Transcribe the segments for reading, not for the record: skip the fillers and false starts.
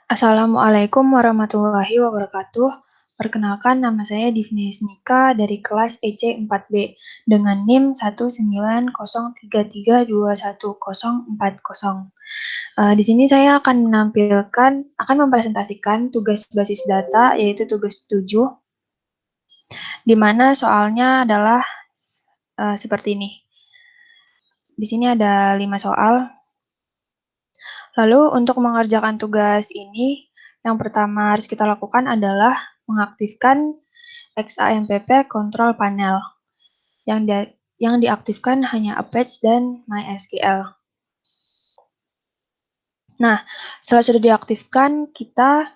Assalamualaikum warahmatullahi wabarakatuh. Perkenalkan nama saya Divni Esnika dari kelas EC 4B dengan NIM 19033214040. Di sini saya akan mempresentasikan tugas basis data yaitu tugas 7, di mana soalnya adalah seperti ini. Di sini ada 5 soal. Lalu untuk mengerjakan tugas ini, yang pertama harus kita lakukan adalah mengaktifkan XAMPP Control Panel. Yang diaktifkan hanya Apache dan MySQL. Nah, setelah sudah diaktifkan, kita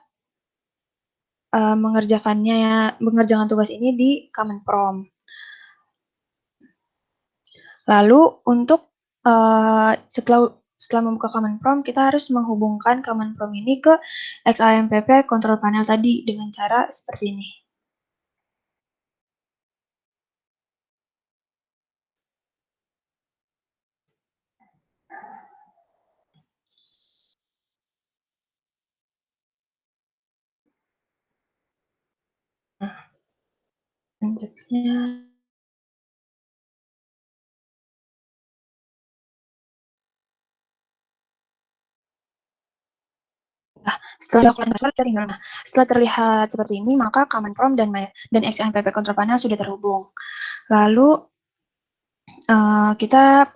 mengerjakan tugas ini di Command Prompt. Lalu untuk setelah membuka Command Prompt, kita harus menghubungkan Command Prompt ini ke XAMPP Control Panel tadi dengan cara seperti ini. Nah, selanjutnya setelah terlihat seperti ini, maka Command Prompt dan XAMPP Control Panel sudah terhubung. Lalu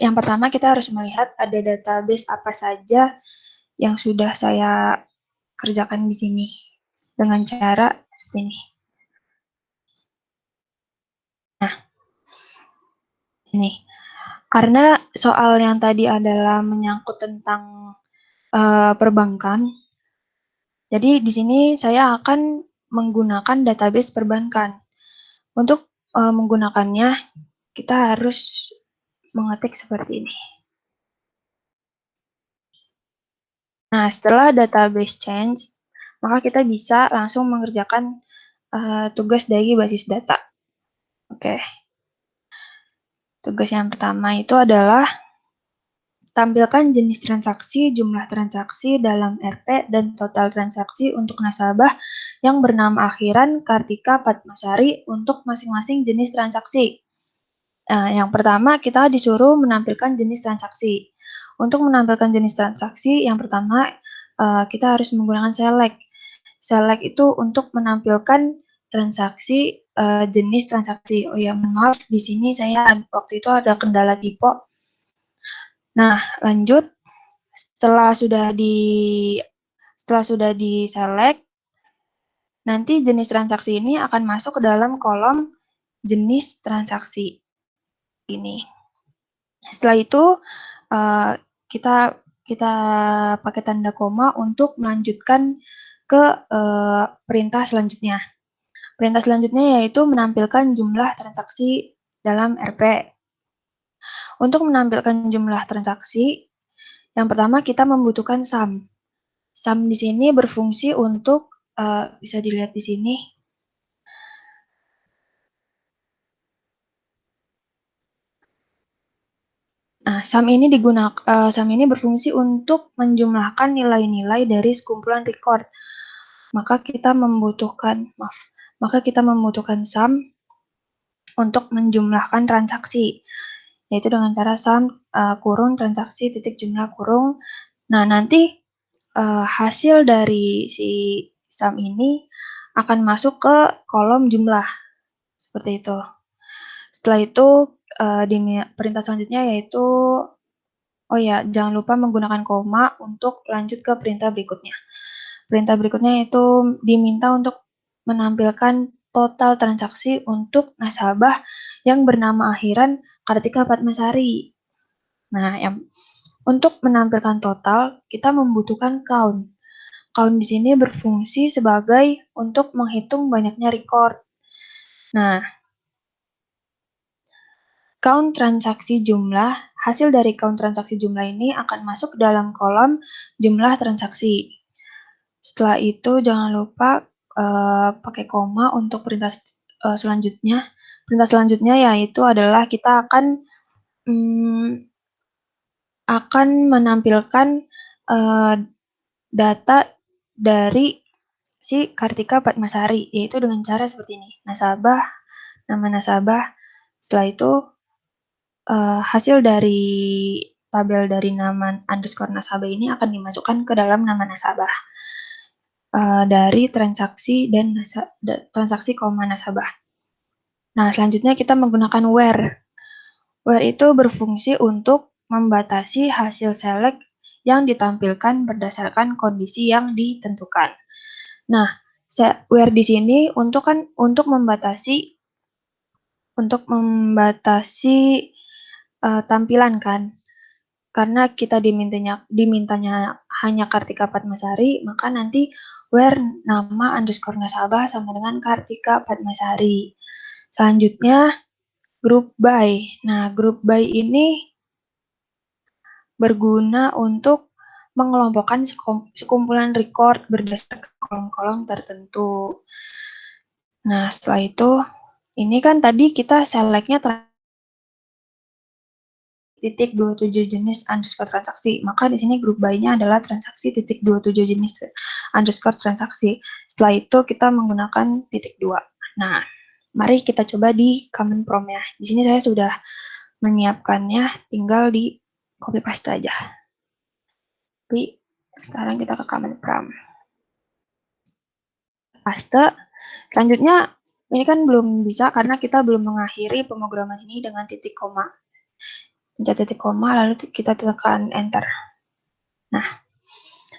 yang pertama kita harus melihat ada database apa saja yang sudah saya kerjakan di sini dengan cara seperti ini. Nah, ini karena soal yang tadi adalah menyangkut tentang perbankan, jadi di sini saya akan menggunakan database perbankan. Untuk menggunakannya, kita harus mengetik seperti ini. Nah, setelah database change, maka kita bisa langsung mengerjakan tugas dari basis data. Oke. Tugas yang pertama itu adalah tampilkan jenis transaksi, jumlah transaksi dalam RP, dan total transaksi untuk nasabah yang bernama akhiran Kartika Padmasari untuk masing-masing jenis transaksi. Yang pertama, kita disuruh menampilkan jenis transaksi. Untuk menampilkan jenis transaksi, yang pertama kita harus menggunakan select. Select itu untuk menampilkan transaksi jenis transaksi. Oh ya, maaf, di sini saya waktu itu ada kendala tipe. Nah, lanjut. Setelah sudah di select, nanti jenis transaksi ini akan masuk ke dalam kolom jenis transaksi ini. Setelah itu kita pakai tanda koma untuk melanjutkan ke perintah selanjutnya. Perintah selanjutnya yaitu menampilkan jumlah transaksi dalam RP. Untuk menampilkan jumlah transaksi, yang pertama kita membutuhkan sum. Sum di sini berfungsi untuk bisa dilihat di sini. Nah, sum ini berfungsi untuk menjumlahkan nilai-nilai dari sekumpulan record. Maka kita membutuhkan sum untuk menjumlahkan transaksi, yaitu dengan cara sum kurung transaksi titik jumlah kurung. Nah, nanti hasil dari si sum ini akan masuk ke kolom jumlah, seperti itu. Setelah itu di perintah selanjutnya yaitu, oh ya, jangan lupa menggunakan koma untuk lanjut ke perintah berikutnya. Perintah berikutnya yaitu diminta untuk menampilkan total transaksi untuk nasabah yang bernama akhiran Kartika Padmasari. Nah, untuk menampilkan total, kita membutuhkan count. Count di sini berfungsi sebagai untuk menghitung banyaknya record. Nah, count transaksi jumlah, hasil dari count transaksi jumlah ini akan masuk dalam kolom jumlah transaksi. Setelah itu jangan lupa pakai koma untuk perintah selanjutnya. Perintah selanjutnya yaitu adalah kita akan menampilkan data dari si Kartika Padmasari, yaitu dengan cara seperti ini. Nasabah, nama nasabah, setelah itu hasil dari tabel dari nama underscore nasabah ini akan dimasukkan ke dalam nama nasabah dari transaksi dan transaksi koma nasabah. Nah, selanjutnya kita menggunakan where. Where itu berfungsi untuk membatasi hasil select yang ditampilkan berdasarkan kondisi yang ditentukan. Nah, where di sini untuk membatasi tampilan kan. Karena kita dimintanya hanya Kartika Padmasari, maka nanti where nama underscore nasabah sama dengan Kartika Padmasari. Selanjutnya group by. Nah, group by ini berguna untuk mengelompokkan sekumpulan record berdasarkan kolom-kolom tertentu. Nah, setelah itu, ini kan tadi kita select-nya titik 27 jenis underscore transaksi. Maka di sini group by-nya adalah transaksi titik 27 jenis underscore transaksi. Setelah itu kita menggunakan titik 2. Nah, mari kita coba di command prompt ya. Di sini saya sudah menyiapkannya, tinggal di copy paste aja. Tapi sekarang kita ke command prompt. Paste. Selanjutnya ini kan belum bisa karena kita belum mengakhiri pemrograman ini dengan titik koma. Pencet titik koma lalu kita tekan enter. Nah,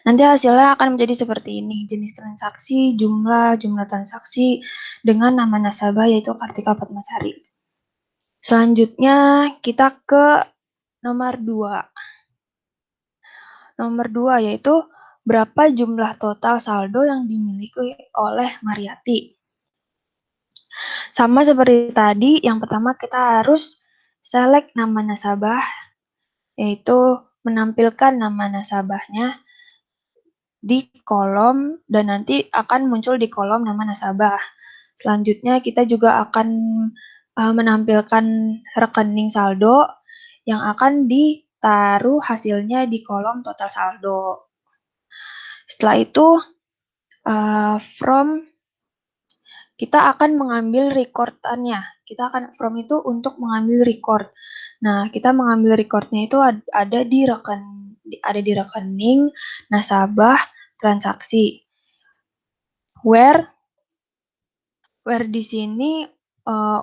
nanti hasilnya akan menjadi seperti ini. Jenis transaksi, jumlah transaksi dengan nama nasabah yaitu Kartika Padmasari. Selanjutnya kita ke nomor 2. Nomor 2 yaitu berapa jumlah total saldo yang dimiliki oleh Mariati. Sama seperti tadi, yang pertama kita harus select nama nasabah, yaitu menampilkan nama nasabahnya di kolom dan nanti akan muncul di kolom nama nasabah. Selanjutnya kita juga akan menampilkan rekening saldo yang akan ditaruh hasilnya di kolom total saldo. Setelah itu kita akan mengambil record-annya. Kita akan from itu untuk mengambil record. Nah, kita mengambil record-nya itu ada di rekening nasabah transaksi. Where di sini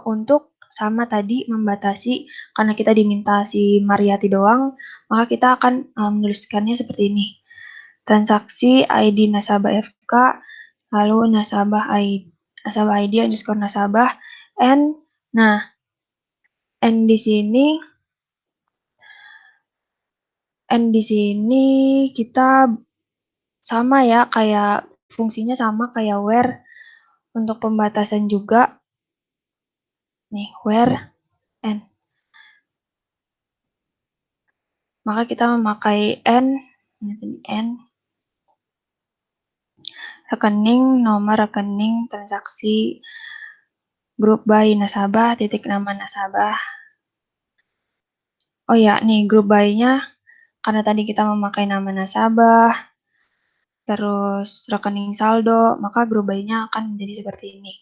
untuk sama tadi membatasi, karena kita diminta si Mariati doang, maka kita akan menuliskannya seperti ini. Transaksi ID nasabah FK, lalu nasabah ID underscore nasabah, and di sini kita sama ya, kayak fungsinya sama kayak where untuk pembatasan juga. Nih, where and. Maka kita memakai n rekening, nomor rekening, transaksi, group by nasabah, titik nama nasabah. Oh ya, nih group by-nya karena tadi kita memakai nama nasabah, terus rekening saldo, maka group by-nya akan menjadi seperti ini.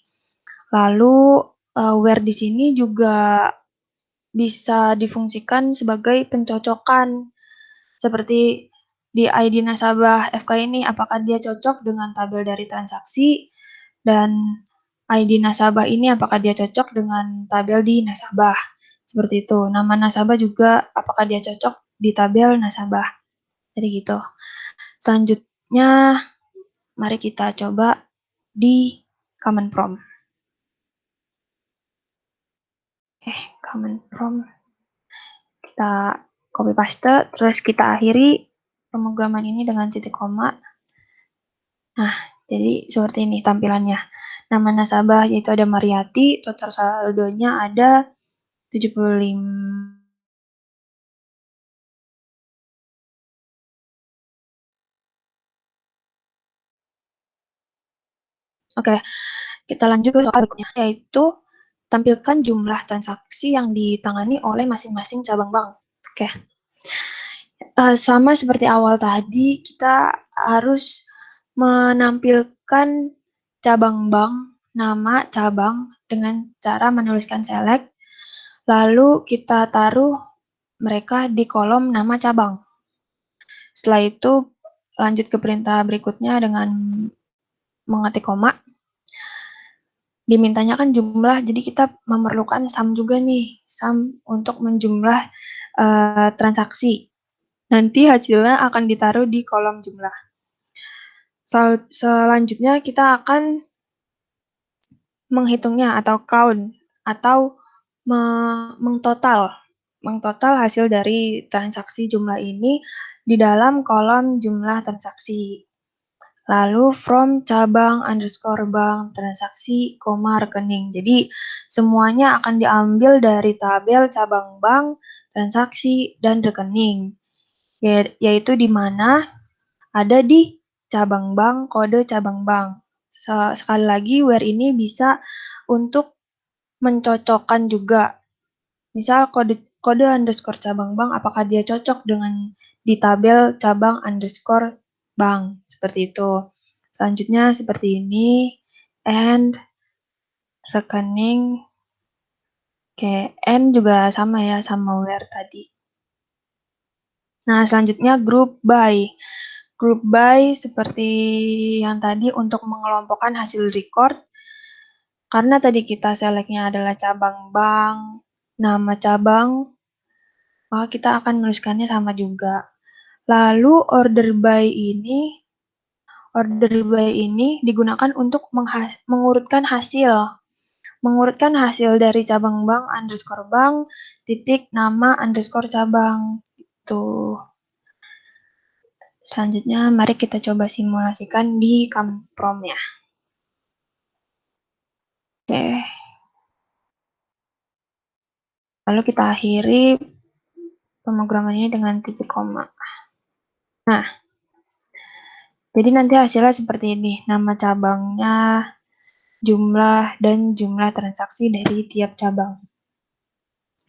Lalu where di sini juga bisa difungsikan sebagai pencocokan, seperti di ID nasabah FK ini apakah dia cocok dengan tabel dari transaksi, dan ID nasabah ini apakah dia cocok dengan tabel di nasabah. Seperti itu. Nama nasabah juga apakah dia cocok di tabel nasabah. Jadi gitu. Selanjutnya mari kita coba di command prompt. Command prompt. Kita copy paste, terus kita akhiri pemrograman ini dengan titik koma. Nah, jadi seperti ini tampilannya. Nama nasabah yaitu ada Mariati, total saldonya ada 75. Oke, kita lanjut ke soal berikutnya, yaitu tampilkan jumlah transaksi yang ditangani oleh masing-masing cabang bank. Oke. Sama seperti awal tadi, kita harus menampilkan cabang bank, nama cabang dengan cara menuliskan select, lalu kita taruh mereka di kolom nama cabang. Setelah itu lanjut ke perintah berikutnya dengan mengetik koma. Dimintanya kan jumlah, jadi kita memerlukan sum juga nih, sum untuk menjumlah transaksi. Nanti hasilnya akan ditaruh di kolom jumlah. Selanjutnya kita akan menghitungnya atau count atau mengtotal hasil dari transaksi jumlah ini di dalam kolom jumlah transaksi. Lalu from cabang underscore bank transaksi, rekening. Jadi semuanya akan diambil dari tabel cabang bank, transaksi, dan rekening. Yaitu di mana ada di cabang bank, kode cabang bank. Sekali lagi, where ini bisa untuk mencocokkan juga. Misal kode underscore cabang bank, apakah dia cocok dengan di tabel cabang underscore bank. Seperti itu. Selanjutnya seperti ini, and rekening, oke, and juga sama ya, sama where tadi. Nah, selanjutnya group by. Group by seperti yang tadi untuk mengelompokkan hasil record. Karena tadi kita selectnya adalah cabang bank, nama cabang, maka kita akan menuliskannya sama juga. Lalu order by ini digunakan untuk mengurutkan hasil. Mengurutkan hasil dari cabang bank underscore bank titik nama underscore cabang. Tuh. Selanjutnya mari kita coba simulasikan di command prompt ya. Oke. Lalu kita akhiri pemrograman ini dengan titik koma. Nah, jadi nanti hasilnya seperti ini. Nama cabangnya, jumlah, dan jumlah transaksi dari tiap cabang.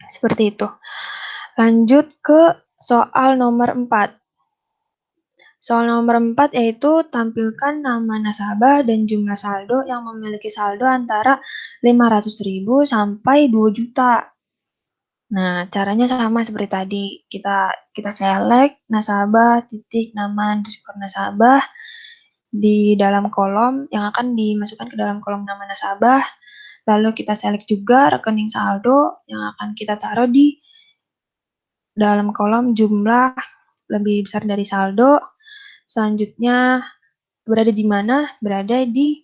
Seperti itu. Lanjut ke soal nomor 4. Soal nomor 4 yaitu tampilkan nama nasabah dan jumlah saldo yang memiliki saldo antara 500.000 sampai 2 juta. Nah, caranya sama seperti tadi. Kita select nasabah titik nama underscore nasabah di dalam kolom yang akan dimasukkan ke dalam kolom nama nasabah. Lalu kita select juga rekening saldo yang akan kita taruh di dalam kolom jumlah lebih besar dari saldo. Selanjutnya berada di mana? Berada di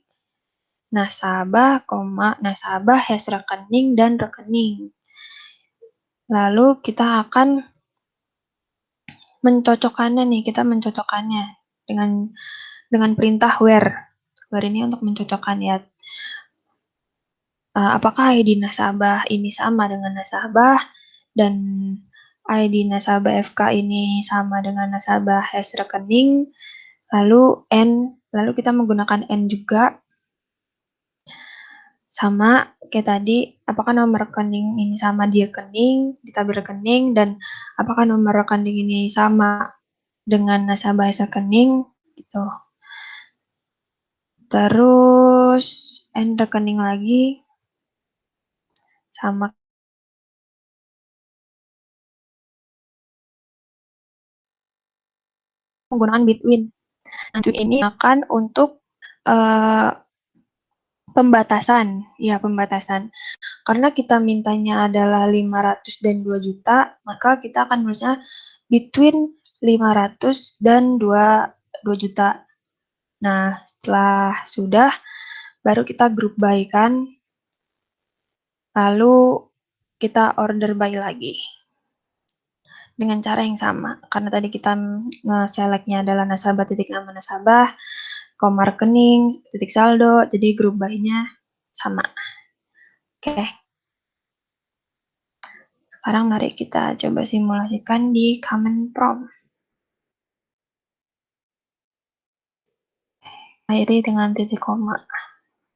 nasabah, nasabah, rekening, dan rekening. Lalu kita akan mencocokkannya nih, kita mencocokkannya dengan perintah where. Where ini untuk mencocokkan ya. Apakah ID nasabah ini sama dengan nasabah dan ID nasabah FK ini sama dengan nasabah rekening. Lalu kita menggunakan N juga. Sama kayak tadi, apakah nomor rekening ini sama di rekening, di tabel rekening, dan apakah nomor rekening ini sama dengan nasabah rekening, gitu. Terus, N rekening lagi, sama menggunakan between. Between ini akan untuk pembatasan. Karena kita mintanya adalah 500 dan 2 juta, maka kita akan menulisnya between 500 dan 2 juta. Nah, setelah sudah, baru kita group by kan, lalu kita order by lagi. Dengan cara yang sama, karena tadi kita nge-selectnya adalah nasabah titik nama nasabah, koma rekening, titik saldo, jadi group by-nya sama. Oke. Sekarang mari kita coba simulasikan di command prompt. Akhiri dengan titik koma.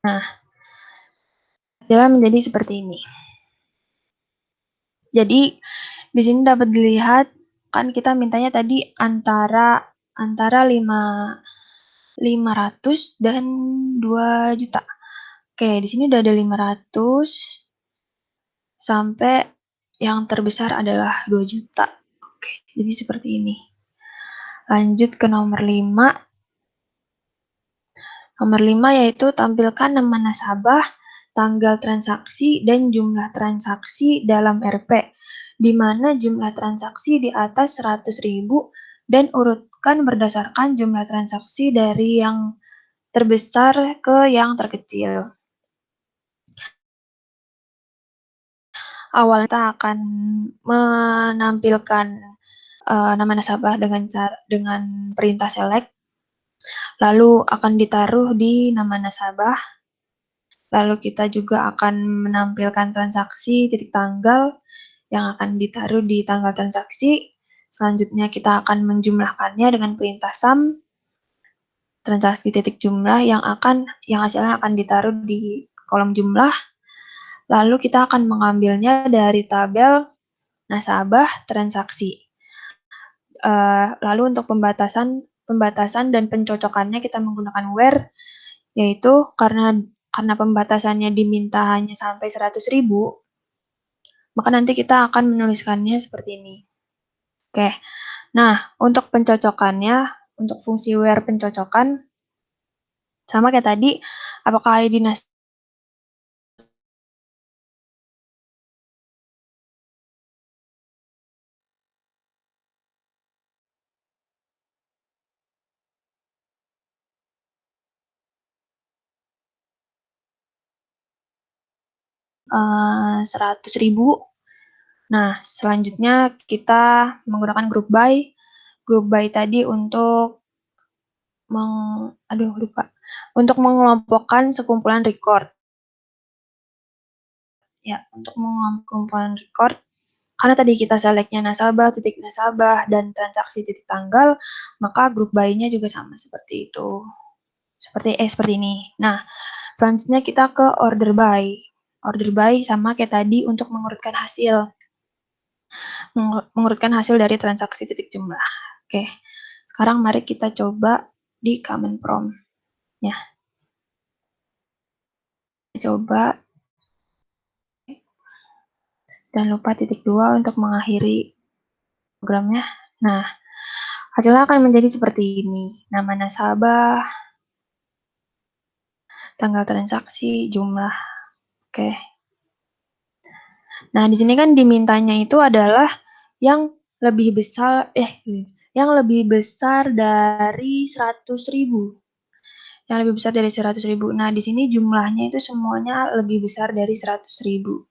Nah, hasilnya menjadi seperti ini. Jadi, di sini dapat dilihat, kan kita mintanya tadi antara 5 500 dan 2 juta. Oke, di sini udah ada 500 sampai yang terbesar adalah 2 juta. Oke, jadi seperti ini. Lanjut ke nomor 5. Nomor 5 yaitu tampilkan nama nasabah, tanggal transaksi, dan jumlah transaksi dalam RP, di mana jumlah transaksi di atas 100.000 dan urutkan berdasarkan jumlah transaksi dari yang terbesar ke yang terkecil. Awalnya kita akan menampilkan nama nasabah dengan perintah select, lalu akan ditaruh di nama nasabah. Lalu kita juga akan menampilkan transaksi titik tanggal yang akan ditaruh di tanggal transaksi. Selanjutnya kita akan menjumlahkannya dengan perintah sum transaksi titik jumlah yang hasilnya akan ditaruh di kolom jumlah. Lalu kita akan mengambilnya dari tabel nasabah transaksi. Lalu untuk pembatasan dan pencocokannya kita menggunakan where, yaitu karena pembatasannya diminta hanya sampai 100.000, maka nanti kita akan menuliskannya seperti ini. Oke, nah untuk pencocokannya, untuk fungsi where pencocokan, sama kayak tadi, apakah ID nasabah 100.000. Nah, selanjutnya kita menggunakan group by. Group by tadi untuk untuk mengelompokkan sekumpulan record. Ya, untuk mengelompokkan kumpulan record, karena tadi kita selectnya nasabah, titik nasabah, dan transaksi titik tanggal, maka group by-nya juga sama seperti itu. Seperti ini. Nah, selanjutnya kita ke order by. Order by sama kayak tadi untuk mengurutkan hasil dari transaksi titik jumlah. Oke, sekarang mari kita coba di command prompt. Ya, coba. Jangan lupa titik 2 untuk mengakhiri programnya. Nah, hasilnya akan menjadi seperti ini. Nama nasabah, tanggal transaksi, jumlah. Oke. Nah, di sini kan dimintanya itu adalah yang lebih besar dari 100.000. Yang lebih besar dari 100.000. Nah, di sini jumlahnya itu semuanya lebih besar dari 100.000.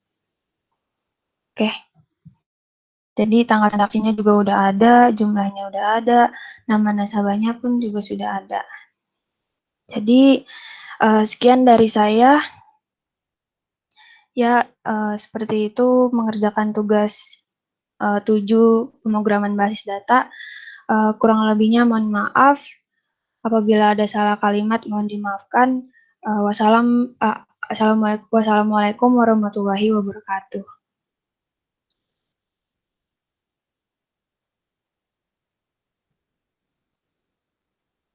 Oke. Jadi tanggal transaksinya juga udah ada, jumlahnya udah ada, nama nasabahnya pun juga sudah ada. Jadi sekian dari saya. Ya, seperti itu mengerjakan tugas 7 pemrograman basis data. Kurang lebihnya mohon maaf. Apabila ada salah kalimat mohon dimaafkan. Wassalamualaikum warahmatullahi wabarakatuh.